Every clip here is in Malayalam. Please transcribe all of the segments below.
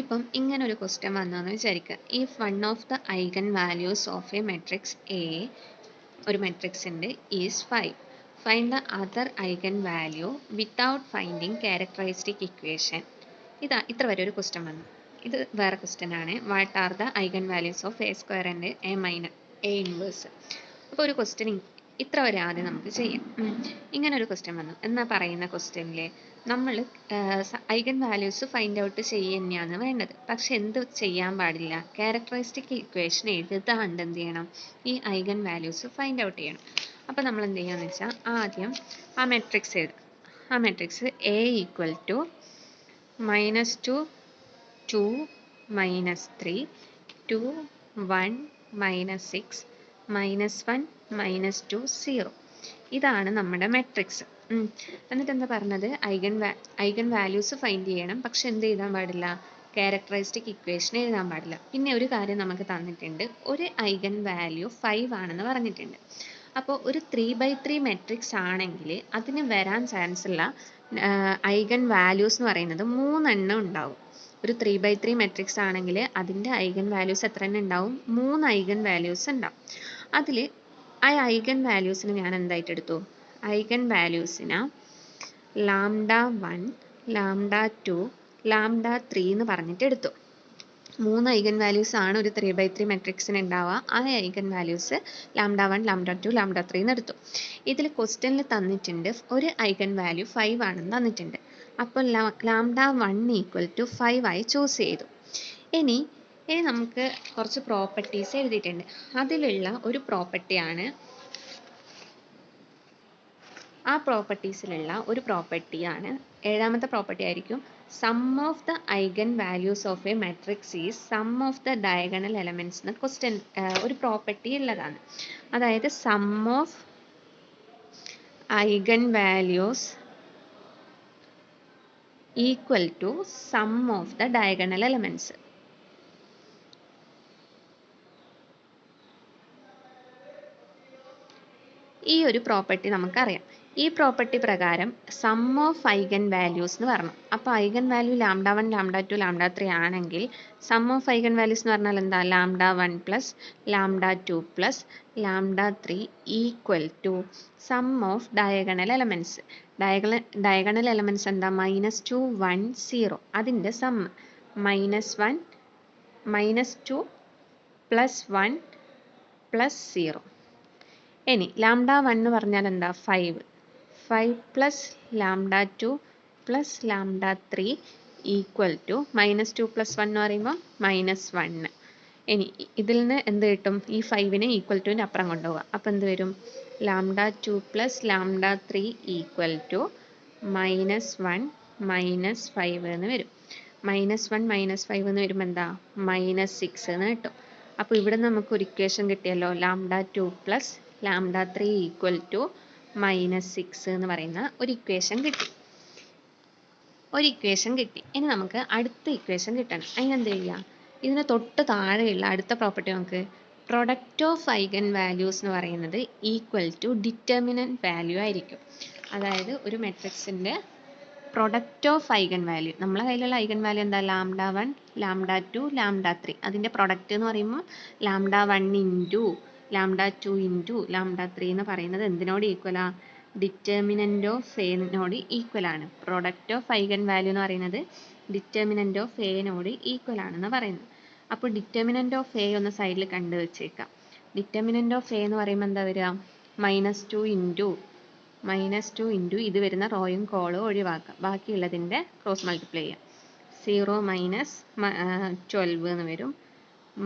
ഇപ്പം ഇങ്ങനെ ഒരു ക്വസ്റ്റ്യൻ വന്നതെന്ന് വിചാരിക്കുക. If one of the eigen values of A matrix A, ഒരു മെട്രിക്സ് ഉണ്ട്, is 5. Find the other eigen value without finding characteristic equation. ഇത്ര വരെ ഒരു ക്വസ്റ്റ്യൻ വന്നു. ഇത് വേറെ ക്വസ്റ്റ്യൻ ആണ്. What are the eigen values of A square and A inverse. അപ്പോൾ ഒരു ക്വസ്റ്റ്യൻ ഇത്ര വരെ ആദ്യം നമുക്ക് ചെയ്യാം. ഇങ്ങനെ ഒരു ക്വസ്റ്റ്യൻ വന്നു. എന്നാ പറയുന്ന ക്വസ്റ്റ്യനിൽ നമ്മൾ ഐഗൺ വാല്യൂസ് ഫൈൻഡ് ഔട്ട് ചെയ്യുക തന്നെയാണ് വേണ്ടത്. പക്ഷെ എന്ത് ചെയ്യാൻ പാടില്ല? ക്യാരക്ടറിസ്റ്റിക് ഇക്വേഷൻ എഴുതാണ്ട് എന്ത് ചെയ്യണം? ഈ ഐഗൺ വാല്യൂസ് ഫൈൻഡ് ഔട്ട് ചെയ്യണം. അപ്പോൾ നമ്മൾ എന്ത് ചെയ്യാന്ന് വെച്ചാൽ ആദ്യം ആ മെട്രിക്സ് എഴുതാം. ആ മെട്രിക്സ് എ ഈക്വൽ ടു -2 2 -3 2 1 -6 -1 -2 0. ഇതാണ് നമ്മുടെ മെട്രിക്സ്. എന്നിട്ട് എന്താ പറഞ്ഞത്? ഐഗൺ വാല്യൂസ് ഫൈൻഡ് ചെയ്യണം. പക്ഷെ എന്ത് എഴുതാൻ പാടില്ല? ക്യാരക്ടറിസ്റ്റിക് ഇക്വേഷൻ എഴുതാൻ പാടില്ല. പിന്നെ ഒരു കാര്യം നമുക്ക് തന്നിട്ടുണ്ട്, ഒരു ഐഗൺ വാല്യൂ 5 ആണെന്ന് പറഞ്ഞിട്ടുണ്ട്. അപ്പോൾ ഒരു 3/3 മെട്രിക്സ് ആണെങ്കിൽ അതിന് വരാൻ ചാൻസ് ഉള്ള ഐഗൺ വാല്യൂസ് എന്ന് പറയുന്നത് 3 എണ്ണം ഉണ്ടാവും. ഒരു 3/3 മെട്രിക്സ് ആണെങ്കിൽ അതിൻ്റെ ഐഗൺ വാല്യൂസ് എത്ര എണ്ണം ഉണ്ടാവും? 3 ഐഗൺ വാല്യൂസ് ഉണ്ടാവും. അതിൽ ആ ഐഗൺ വാല്യൂസിന് ഞാൻ എന്തായിട്ട് എടുത്തു? ഐഗൺ വാല്യൂസിന് λ1 λ2 λ3 എന്ന് പറഞ്ഞിട്ട് എടുത്തു. 3 ഐഗൺ വാല്യൂസ് ആണ് ഒരു 3/3 മെട്രിക്സിന് ഉണ്ടാവുക. ആ ഐഗൺ വാല്യൂസ് λ1 λ2 λ3 എന്ന് എടുത്തു. ഇതിൽ ക്വസ്റ്റ്യനിൽ തന്നിട്ടുണ്ട് ഒരു ഐഗൺ വാല്യൂ 5 ആണെന്ന് തന്നിട്ടുണ്ട്. അപ്പോൾ λ1 ഈക്വൽ ടു 5 ആയി ചൂസ് ചെയ്തു. ഇനി നമുക്ക് കുറച്ച് പ്രോപ്പർട്ടീസ് എഴുതിയിട്ടുണ്ട്. അതിലുള്ള ഒരു പ്രോപ്പർട്ടിയാണ്, ആ പ്രോപ്പർട്ടീസിലുള്ള ഒരു പ്രോപ്പർട്ടിയാണ്, ഏഴാമത്തെ പ്രോപ്പർട്ടി ആയിരിക്കും, sum of the eigen values of a matrix is sum of the diagonal elements എന്ന ക്വസ്റ്റ്യൻ ഒരു പ്രോപ്പർട്ടി ഉള്ളതാണ്. അതായത് sum of eigen values equal to sum of the diagonal elements. ഈ ഒരു പ്രോപ്പർട്ടി നമുക്കറിയാം. ഈ പ്രോപ്പർട്ടി പ്രകാരം സം ഓഫ് ഐഗൺ വാല്യൂസ് എന്ന് പറഞ്ഞു. അപ്പോൾ ഐഗൺ വാല്യൂ λ1 λ2 λ3 ആണെങ്കിൽ സം ഓഫ് ഐഗൺ വാല്യൂസ് എന്ന് പറഞ്ഞാൽ എന്താ? λ1 plus λ2 plus λ3 equal to sum of diagonal elements. Diagonal elements എന്താ? -2 1 0. അതിൻ്റെ സം -1 -2 +1 +0. ഇനി λ1 എന്ന് പറഞ്ഞാൽ എന്താ? 5 പ്ലസ് λ2 പ്ലസ് λ3 ഈക്വൽ ടു -2 + 1 എന്ന് പറയുമ്പോൾ -1. ഇനി ഇതിൽ നിന്ന് എന്ത് കിട്ടും? ഈ 5നെ ഈക്വൽ ടുവിൻ്റെ അപ്പുറം കൊണ്ടുപോവുക. അപ്പോൾ എന്ത് വരും? λ2 പ്ലസ് λ3 ഈക്വൽ ടു -1 -5 എന്ന് വരും. -1 -5 എന്ന് വരുമ്പോൾ എന്താ? -6 എന്ന് കിട്ടും. അപ്പോൾ ഇവിടെ നമുക്ക് ഒരു ഇക്വേഷൻ കിട്ടിയല്ലോ. λ2 പ്ലസ് λ3 ഈക്വൽ ടു -6 എന്ന് പറയുന്ന ഒരു ഇക്വേഷൻ കിട്ടി. ഇനി നമുക്ക് അടുത്ത ഇക്വേഷൻ കിട്ടണം. അതിനെന്ത് ചെയ്യുക? ഇതിന് തൊട്ട് താഴെയുള്ള അടുത്ത പ്രോപ്പർട്ടി നമുക്ക് പ്രൊഡക്റ്റ് ഓഫ് ഐഗൺ വാല്യൂസ് എന്ന് പറയുന്നത് ഈക്വൽ ടു ഡിറ്റർമിനന്റ് വാല്യൂ ആയിരിക്കും. അതായത് ഒരു മെട്രിക്സിൻ്റെ പ്രൊഡക്റ്റ് ഓഫ് ഐഗൺ വാല്യൂ, നമ്മളെ കയ്യിലുള്ള ഐഗൺ വാല്യൂ എന്താ? λ1 λ2 λ3. അതിൻ്റെ പ്രൊഡക്റ്റ് എന്ന് പറയുമ്പോൾ λ1 ഇൻറ്റു λ2 ഇൻറ്റു λ3 എന്ന് പറയുന്നത് എന്തിനോട് ഈക്വലാ? ഡിറ്റർമിനന്റ് ഓഫ് എനോട് ഈക്വൽ ആണ്. പ്രൊഡക്റ്റ് ഓഫ് ഐഗൺ വാല്യൂ എന്ന് പറയുന്നത് ഡിറ്റർമിനന്റ് ഓഫ് എനോട് ഈക്വൽ ആണെന്ന് പറയുന്നത്. അപ്പോൾ ഡിറ്റർമിനന്റ് ഓഫ് എ ഒന്ന് സൈഡിൽ കണ്ടു വെച്ചേക്കാം. ഡിറ്റർമിനന്റ് ഓഫ് എ എന്ന് പറയുമ്പോൾ എന്താ വരിക? -2 ഇൻറ്റു ഇത് വരുന്ന റോയും കോളും ഒഴിവാക്കാം. ബാക്കിയുള്ളതിൻ്റെ ക്രോസ് മൾട്ടിപ്ലൈ ചെയ്യാം. 0 - 12 എന്ന് വരും.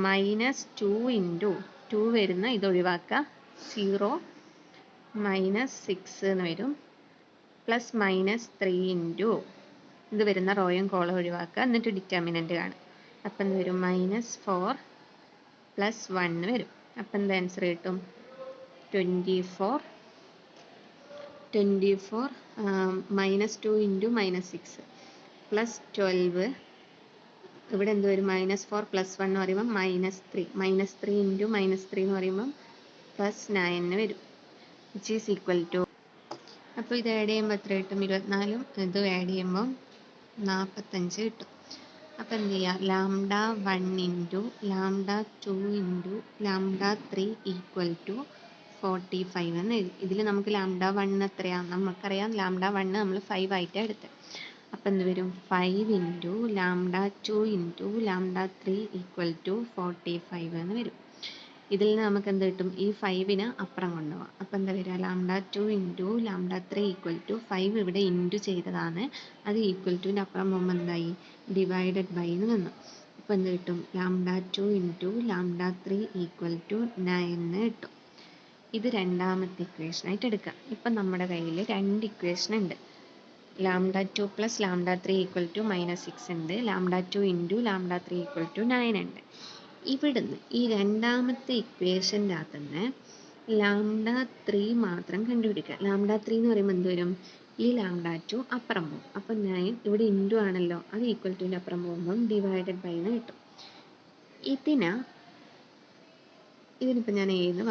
-2 ഇൻറ്റു 2 വരുന്ന ഇത് ഒഴിവാക്കുക. 0 -6 എന്ന് വരും. പ്ലസ് -3 ഇൻറ്റു ഇത് വരുന്ന റോയും കോളും ഒഴിവാക്കുക. എന്നിട്ട് ഡിറ്റർമിനന്റ് കാണും. അപ്പം എന്ത് വരും? -4 + 1 വരും. അപ്പം എന്ത് ആൻസർ കിട്ടും? 24 -2 ഇൻറ്റു -6 പ്ലസ് 12. ഇവിടെ എന്ത് വരും? -4 + 1 എന്ന് പറയുമ്പോൾ -3. -3 ഇൻറ്റു -3 എന്ന് പറയുമ്പോൾ +9 എന്ന് വരും. വിച്ച് ഈസ് ഈക്വൽ ടു, അപ്പോൾ ഇത് ആഡ് ചെയ്യുമ്പോൾ എത്ര കിട്ടും? 24. ഇത് ആഡ് ചെയ്യുമ്പോൾ 45 കിട്ടും. അപ്പം എന്ത് ചെയ്യുക, lambda 1 into lambda 2 into lambda 3 equal to 45 എന്ന് എഴുതി. ഇതിൽ നമുക്ക് ലാംഡ 1 എത്രയാണ് നമുക്കറിയാം. ലാംഡ 1 നമ്മൾ 5 ആയിട്ടാണ് എടുത്തത്. അപ്പം എന്ത് വരും, 5 into lambda 2 into lambda 3 equal to 45 എന്ന് വരും. ഇതിൽ നിന്ന് നമുക്ക് എന്ത് കിട്ടും, ഈ 5നെ അപ്പുറം കൊണ്ടുപോകാം. അപ്പം എന്താ വരിക, lambda 2 into lambda 3 equal to 5 ഇവിടെ ഇൻറ്റു ചെയ്തതാണ്, അത് ഈക്വൽ ടുവിൻ്റെ അപ്പുറം പോകുമ്പോൾ എന്തായി, ഡിവൈഡഡ് ബൈ എന്ന് വന്നു. അപ്പോൾ എന്ത് കിട്ടും, lambda 2 into lambda 3 equal to 9 എന്ന് കിട്ടും. ഇത് രണ്ടാമത്തെ ഇക്വേഷനായിട്ട് എടുക്കുക. ഇപ്പം നമ്മുടെ കയ്യിൽ രണ്ട് ഇക്വേഷൻ ഉണ്ട്. Lambda 2 plus lambda 3 equal to -6 ഉണ്ട്. Lambda 2 into lambda 3 equal to 9 ഉണ്ട്. ഇവിടുന്ന് ഈ രണ്ടാമത്തെ ഇക്വേഷൻ്റെ അകത്ത് നിന്ന് ലാംഡ 3 മാത്രം കണ്ടുപിടിക്കുക. ലാംഡ 3 എന്ന് പറയുമ്പോൾ എന്ത് വരും, ഈ ലാംഡ 2 അപ്പുറം പോകും. അപ്പം 9 ഇവിടെ ഇൻറ്റു ആണല്ലോ, അത് ഈക്വൽ ടുവിൻ്റെ അപ്പുറം പോകുമ്പം ഡിവൈഡഡ് ബൈ എന്ന് കിട്ടും. ഇതിനിപ്പോൾ ഞാൻ ഏത്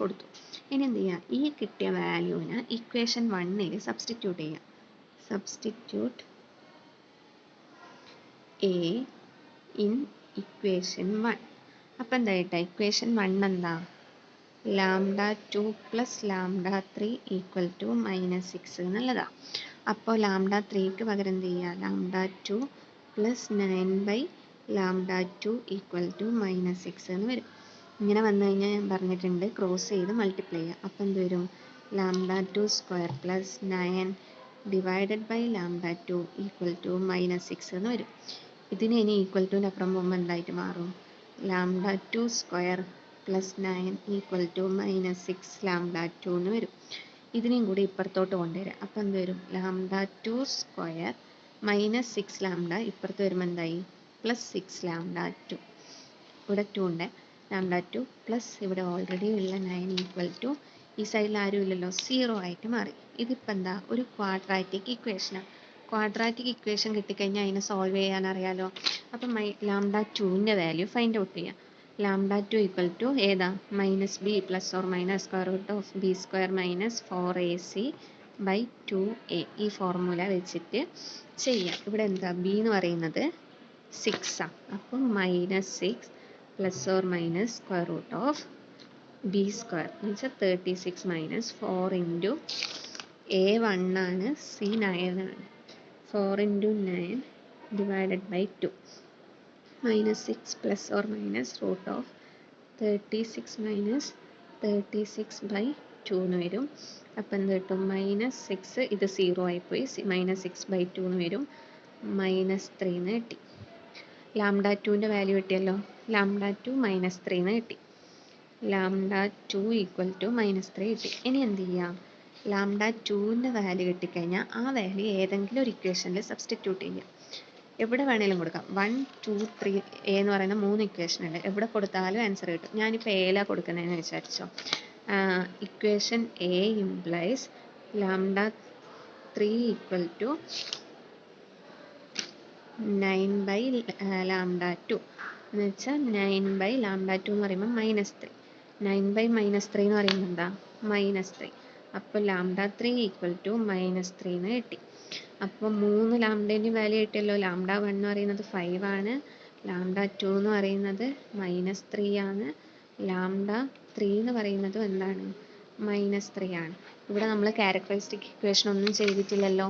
കൊടുത്തു. ഇനി എന്ത് ചെയ്യുക, ഈ കിട്ടിയ വാല്യൂവിന് ഇക്വേഷൻ 1ൽ സബ്സ്റ്റിറ്റ്യൂട്ട് ചെയ്യുക. Substitute a in equation 1. അപ്പം എന്താ കേട്ടോ, ഇക്വേഷൻ 1 എന്താ, lambda 2 plus lambda 3 equal to -6 എന്നുള്ളതാണ്. അപ്പോൾ ലാംഡ 3ക്ക് പകരം എന്ത് ചെയ്യുക, lambda 2 plus 9 by lambda 2 equal to -6 എന്ന് വരും. ഇങ്ങനെ വന്നു കഴിഞ്ഞാൽ ഞാൻ പറഞ്ഞിട്ടുണ്ട്, ക്രോസ് ചെയ്ത് മൾട്ടിപ്ലൈ ചെയ്യുക. അപ്പം എന്ത് വരും, lambda 2 square plus 9 divided by lambda 2 equal to -6 എന്ന് വരും. ഇതിന് ഇനി ഈക്വൽ ടുവിൻ്റെ അപ്പുറം പോകുമ്പോൾ എന്തായിട്ട് മാറും, lambda 2 square plus 9 equal to -6 lambda 2 എന്ന് വരും. ഇതിനെയും കൂടി ഇപ്പുറത്തോട്ട് കൊണ്ടുവരാം. അപ്പം എന്ത് വരും, ലാംഡ 2 സ്ക്വയർ -6 ലാംഡ ഇപ്പുറത്ത് വരുമ്പോൾ എന്തായി, +6 ലാംഡ 2. ഇവിടെ 2 ഉണ്ട്, ലാംഡ 2 പ്ലസ് ഇവിടെ ഓൾറെഡി ഉള്ള 9 ഈക്വൽ ടു, ഈ സൈഡിൽ ആരും ഇല്ലല്ലോ, 0 ആയിട്ട് മാറി. ഇതിപ്പോൾ എന്താ, ഒരു ക്വാഡ്രാറ്റിക് ഇക്വേഷനാണ്. ക്വാഡ്രാറ്റിക് ഇക്വേഷൻ കിട്ടിക്കഴിഞ്ഞാൽ അതിനെ സോൾവ് ചെയ്യാൻ അറിയാലോ. അപ്പം ലാംഡ 2ൻ്റെ വാല്യൂ ഫൈൻഡ് ഔട്ട് ചെയ്യാം. ലാംഡ 2 ഈക്വൽ ടു ഏതാ, -b plus or minus square root of b square minus 4ac by 2a. ഈ ഫോർമുല വെച്ചിട്ട് ചെയ്യാം. ഇവിടെ എന്താ, b എന്ന് പറയുന്നത് 6 ആണ്. അപ്പം -6 plus or minus square root of b square എന്ന് വെച്ചാൽ 36 മൈനസ് 4 ഇൻറ്റു a 1 ആണ്, c 9 ആണ്. 4 into 9 divided by 2 -6 plus or minus root of 36 minus 36 by 2 എന്ന് വരും. അപ്പം എന്ത് കിട്ടും, -6, ഇത് 0 ആയിപ്പോയി, -6 ബൈ 2 എന്ന് വരും, -3 എന്ന് കിട്ടി. ലാംഡ 2ൻ്റെ വാല്യൂ കിട്ടിയല്ലോ, ലാംഡ 2 -3 എന്ന് കിട്ടി. ലാംഡ 2 ഈക്വൽ ടു -3 കിട്ടി. ഇനി എന്ത് ചെയ്യാം, ലാംഡ 2ൻ്റെ വാല്യൂ കിട്ടിക്കഴിഞ്ഞാൽ ആ വാല്യൂ ഏതെങ്കിലും ഒരു ഇക്വേഷനിൽ സബ്സ്റ്റിറ്റ്യൂട്ട് ചെയ്യാം. എവിടെ വേണേലും കൊടുക്കാം. 1, 2, 3 എ എന്ന് പറയുന്ന 3 ഇക്വേഷൻ ഉണ്ട്. എവിടെ കൊടുത്താലും ആൻസർ കിട്ടും. ഞാനിപ്പോൾ എയിലാണ് കൊടുക്കുന്നതെന്ന് വിചാരിച്ചോ. Equation a implies lambda 3 equal to 9 by lambda 2 എന്ന് വെച്ചാൽ 9 ബൈ ലാംഡ 2 എന്ന് പറയുമ്പോൾ -3. 9 ബൈ -3 എന്ന് പറയുമ്പോൾ എന്താ, -3. അപ്പോൾ ലാംഡ 3 ഈക്വൽ ടു -3 എന്ന് കിട്ടി. അപ്പോൾ 3 ലാംഡേൻ്റെ വാല്യൂ കിട്ടിയല്ലോ. ലാംഡ 1 എന്ന് പറയുന്നത് 5 ആണ്, ലാംഡ 2 എന്ന് പറയുന്നത് -3 ആണ്, ലാംഡ 3 എന്ന് പറയുന്നതും എന്താണ്, -3 ആണ്. ഇവിടെ നമ്മൾ ക്യാരക്ടറിസ്റ്റിക് ഇക്വേഷൻ ഒന്നും ചെയ്തിട്ടില്ലല്ലോ.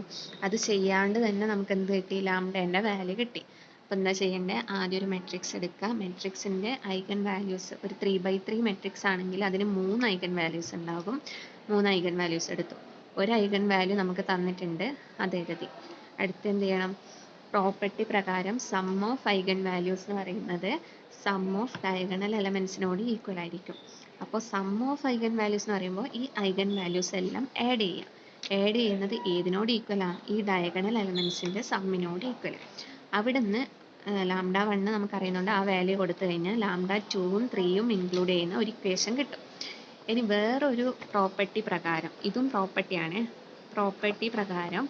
അത് ചെയ്യാണ്ട് തന്നെ നമുക്ക് എന്ത് കിട്ടി, ലാംഡേൻ്റെ വാല്യൂ കിട്ടി. അപ്പോൾ എന്താ ചെയ്യേണ്ടത്, ആദ്യം ഒരു മെട്രിക്സ് എടുക്കുക. മെട്രിക്സിൻ്റെ ഐഗൺ വാല്യൂസ് ഒരു 3x3 മെട്രിക്സ് ആണെങ്കിൽ അതിന് 3 ഐഗൺ വാല്യൂസ് ഉണ്ടാകും. 3 ഐഗൺ വാല്യൂസ് എടുത്തു. ഒരു ഐഗൺ വാല്യൂ നമുക്ക് തന്നിട്ടുണ്ട്, അത് എഴുതി. അടുത്ത് എന്ത് ചെയ്യണം, പ്രോപ്പർട്ടി പ്രകാരം സം ഓഫ് ഐഗൺ വാല്യൂസ് എന്ന് പറയുന്നത് സം ഓഫ് ഡയഗണൽ എലമെൻസിനോട് ഈക്വൽ ആയിരിക്കും. അപ്പോൾ സം ഓഫ് ഐഗൺ വാല്യൂസ് എന്ന് പറയുമ്പോൾ ഈ ഐഗൺ വാല്യൂസ് എല്ലാം ആഡ് ചെയ്യുക. ആഡ് ചെയ്യുന്നത് ഏതിനോട് ഈക്വലാണ്, ഈ ഡയഗണൽ എലമെൻസിൻ്റെ സമ്മിനോട് ഈക്വൽ. അവിടുന്ന് ലാംഡ 1 നമുക്കറിയുന്നുണ്ട്, ആ വാല്യൂ കൊടുത്തു കഴിഞ്ഞാൽ ലാംഡ 2ഉം 3ഉം ഇൻക്ലൂഡ് ചെയ്യുന്ന ഒരു ഇക്വേഷൻ കിട്ടും. ഇനി വേറൊരു പ്രോപ്പർട്ടി പ്രകാരം, ഇതും പ്രോപ്പർട്ടിയാണ്, പ്രോപ്പർട്ടി പ്രകാരം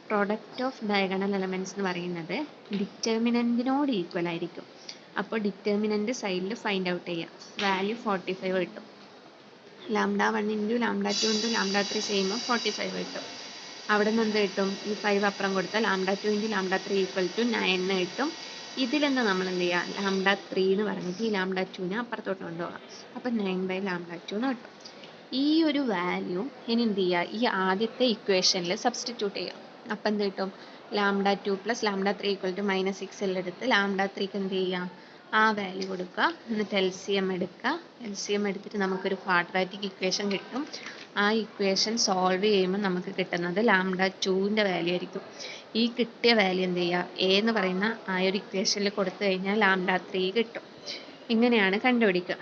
പ്രൊഡക്റ്റ് ഓഫ് ഡയഗണൽ എലമെൻറ്റ്സ് എന്ന് പറയുന്നത് ഡിറ്റർമിനൻറ്റിനോട് ഈക്വൽ ആയിരിക്കും. അപ്പോൾ ഡിറ്റർമിനൻറ്റ് സൈഡിൽ ഫൈൻഡ് ഔട്ട് ചെയ്യുക. വാല്യൂ 45 കിട്ടും. Lambda 1 into lambda 2 into lambda 3 ചെയ്യുമ്പോൾ 45 കിട്ടും. അവിടെ നിന്ന് എന്ത് കിട്ടും, ഈ 5 അപ്പുറം കൊടുത്താൽ lambda 2 into lambda 3 equal to 9 കിട്ടും. ഇതിൽ നിന്ന് നമ്മൾ എന്ത് ചെയ്യുക, λ3 എന്ന് പറഞ്ഞിട്ട് ഈ λ2നെ അപ്പുറത്തോട്ട് കൊണ്ടുപോകാം. അപ്പം 9/λ2 എന്ന് കിട്ടും. ഈ ഒരു വാല്യൂ ഇനി എന്ത് ചെയ്യുക, ഈ ആദ്യത്തെ ഇക്വേഷനിൽ സബ്സ്റ്റിറ്റ്യൂട്ട് ചെയ്യാം. അപ്പം എന്ത് കിട്ടും, λ2 + λ3 = -6 എല്ലാം എടുത്ത് λ3ക്ക് എന്ത് ചെയ്യാം, ആ വാല്യൂ കൊടുക്കുക. എന്നിട്ട് LCM എടുക്കുക. LCM എടുത്തിട്ട് നമുക്കൊരു ക്വാഡ്രാറ്റിക് ഇക്വേഷൻ കിട്ടും. ആ ഇക്വേഷൻ സോൾവ് ചെയ്യുമ്പോൾ നമുക്ക് കിട്ടുന്നത് λ2ൻ്റെ വാല്യൂ ആയിരിക്കും. ഈ കിട്ടിയ വാല്യൂ എന്ത് ചെയ്യുക, എ എന്ന് പറയുന്ന ആ ഒരു ഇക്വേഷനിൽ കൊടുത്തു കഴിഞ്ഞാൽ λ3 കിട്ടും. ഇങ്ങനെയാണ് കണ്ടുപിടിക്കുക.